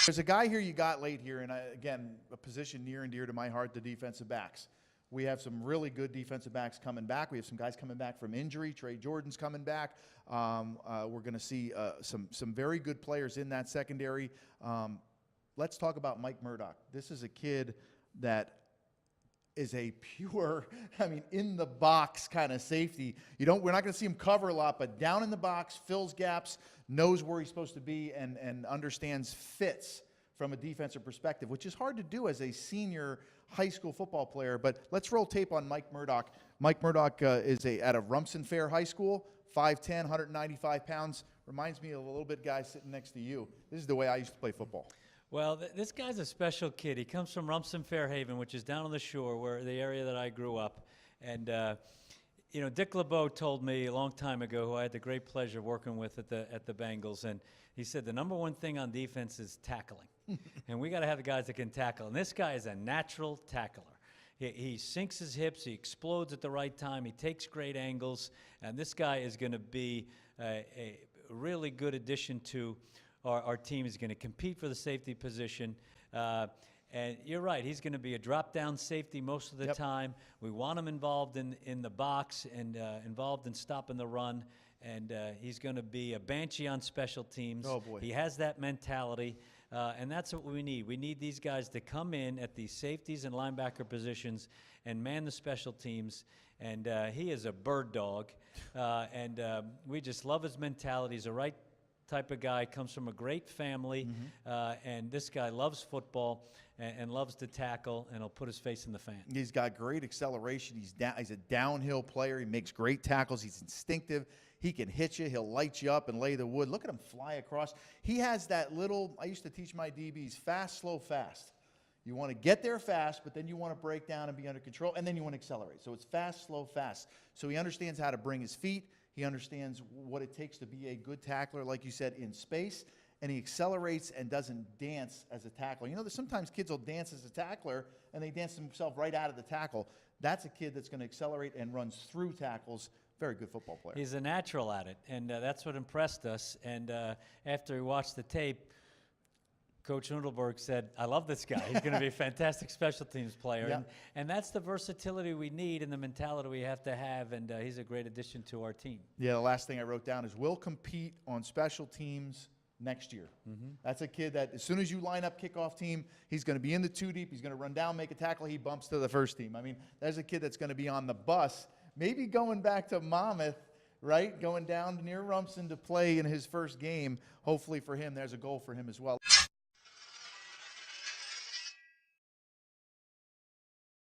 There's a guy here you got late here, and again, a position near and dear to my heart, the defensive backs. We have some really good defensive backs coming back. We have some guys coming back from injury. Trey Jordan's coming back. We're going to see some very good players in that secondary. Let's talk about Mike Murdock. This is a kid that is a pure, in the box kind of safety. We're not going to see him cover a lot, but down in the box, fills gaps, knows where he's supposed to be, and understands fits from a defensive perspective, which is hard to do as a senior high school football player. But let's roll tape on Mike Murdock. Mike Murdock is out of Rumson Fair High School, 5'10", 195 pounds. Reminds me of a little bit guy sitting next to you. This is the way I used to play football. Well, this guy's a special kid. He comes from Rumson Fairhaven, which is down on the shore, where the area that I grew up. And Dick LeBeau told me a long time ago, who I had the great pleasure of working with at the Bengals, and he said the number one thing on defense is tackling, and we got to have the guys that can tackle. And this guy is a natural tackler. He sinks his hips, he explodes at the right time, he takes great angles, and this guy is going to be a really good addition to our team. Is going to compete for the safety position. And you're right, he's going to be a drop-down safety most of the time. We want him involved in the box and involved in stopping the run. And he's going to be a banshee on special teams. Oh, boy. He has that mentality, and that's what we need. We need these guys to come in at these safeties and linebacker positions and man the special teams. And he is a bird dog, and we just love his mentality. He's the right type of guy, comes from a great family, and this guy loves football and loves to tackle, and he'll put his face in the fan. He's got great acceleration. He's a downhill player. He makes great tackles. He's instinctive. He can hit you. He'll light you up and lay the wood. Look at him fly across. He has that little, I used to teach my DBs, fast, slow, fast. You want to get there fast, but then you want to break down and be under control, and then you want to accelerate. So it's fast, slow, fast. So he understands how to bring his feet. He understands what it takes to be a good tackler, like you said, in space, and he accelerates and doesn't dance as a tackler. There's sometimes kids will dance as a tackler, and they dance themselves right out of the tackle. That's a kid that's going to accelerate and runs through tackles. Very good football player. He's a natural at it, and that's what impressed us. And after we watched the tape, Coach Hundelberg said, I love this guy. He's going to be a fantastic special teams player. Yeah. And that's the versatility we need and the mentality we have to have, and he's a great addition to our team. Yeah, the last thing I wrote down is we'll compete on special teams next year. That's a kid that as soon as you line up kickoff team, he's going to be in the two deep. He's going to run down, make a tackle. He bumps to the first team. There's a kid that's going to be on the bus, maybe going back to Monmouth, right? Going down near Rumson to play in his first game. Hopefully for him, there's a goal for him as well.